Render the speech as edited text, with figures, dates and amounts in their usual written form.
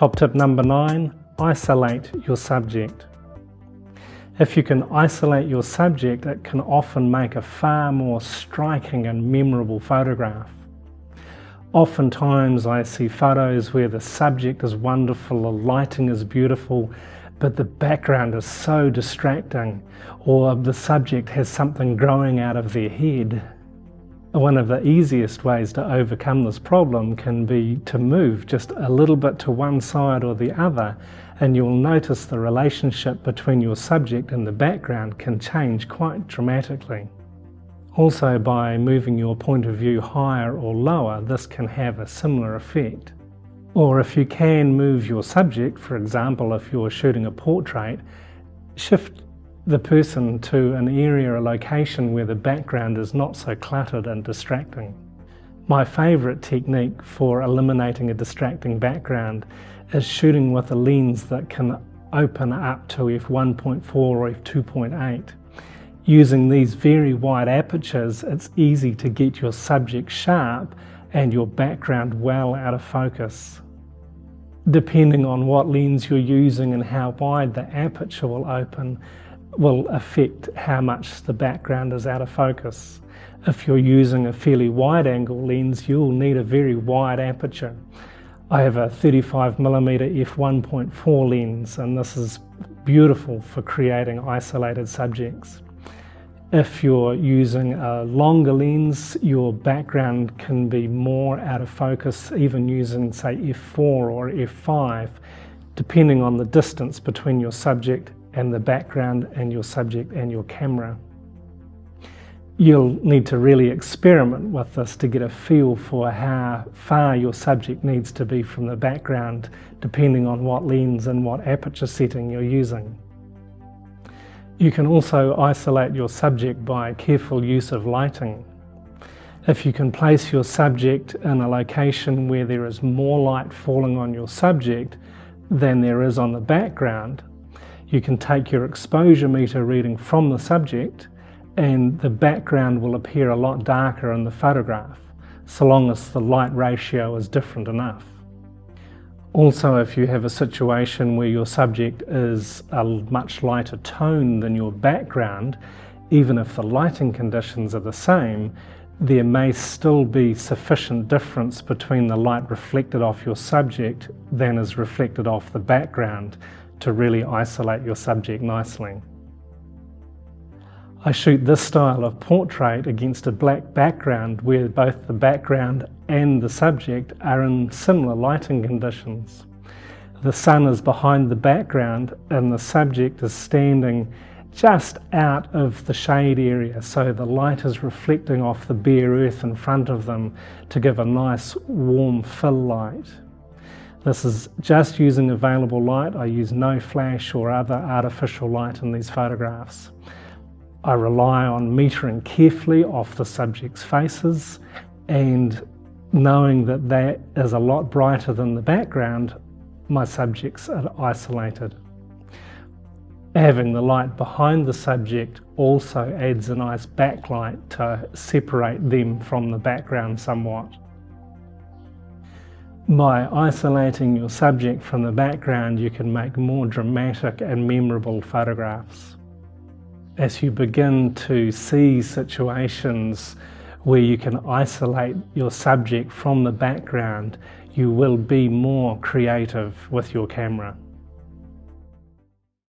Top tip number 9, isolate your subject. If you can isolate your subject, it can often make a far more striking and memorable photograph. Oftentimes I see photos where the subject is wonderful, the lighting is beautiful, but the background is so distracting, or the subject has something growing out of their head. One of the easiest ways to overcome this problem can be to move just a little bit to one side or the other, and you'll notice the relationship between your subject and the background can change quite dramatically. Also, by moving your point of view higher or lower, this can have a similar effect. Or if you can move your subject, for example, if you're shooting a portrait, shift the person to an area or location where the background is not so cluttered and distracting. My favourite technique for eliminating a distracting background is shooting with a lens that can open up to f1.4 or f2.8. Using these very wide apertures, it's easy to get your subject sharp and your background well out of focus. Depending on what lens you're using and how wide the aperture will open will affect how much the background is out of focus. If you're using a fairly wide angle lens, you'll need a very wide aperture. I have a 35mm f1.4 lens, and this is beautiful for creating isolated subjects. If you're using a longer lens, your background can be more out of focus, even using, say, f4 or f5, depending on the distance between your subject and the background and your subject and your camera. You'll need to really experiment with this to get a feel for how far your subject needs to be from the background, depending on what lens and what aperture setting you're using. You can also isolate your subject by careful use of lighting. If you can place your subject in a location where there is more light falling on your subject than there is on the background, you can take your exposure meter reading from the subject and the background will appear a lot darker in the photograph, so long as the light ratio is different enough. Also, if you have a situation where your subject is a much lighter tone than your background, even if the lighting conditions are the same, there may still be sufficient difference between the light reflected off your subject than is reflected off the background to really isolate your subject nicely. I shoot this style of portrait against a black background where both the background and the subject are in similar lighting conditions. The sun is behind the background and the subject is standing just out of the shade area, so the light is reflecting off the bare earth in front of them to give a nice warm fill light. This is just using available light. I use no flash or other artificial light in these photographs. I rely on metering carefully off the subject's faces and knowing that that is a lot brighter than the background, my subjects are isolated. Having the light behind the subject also adds a nice backlight to separate them from the background somewhat. By isolating your subject from the background, you can make more dramatic and memorable photographs. As you begin to see situations where you can isolate your subject from the background, you will be more creative with your camera.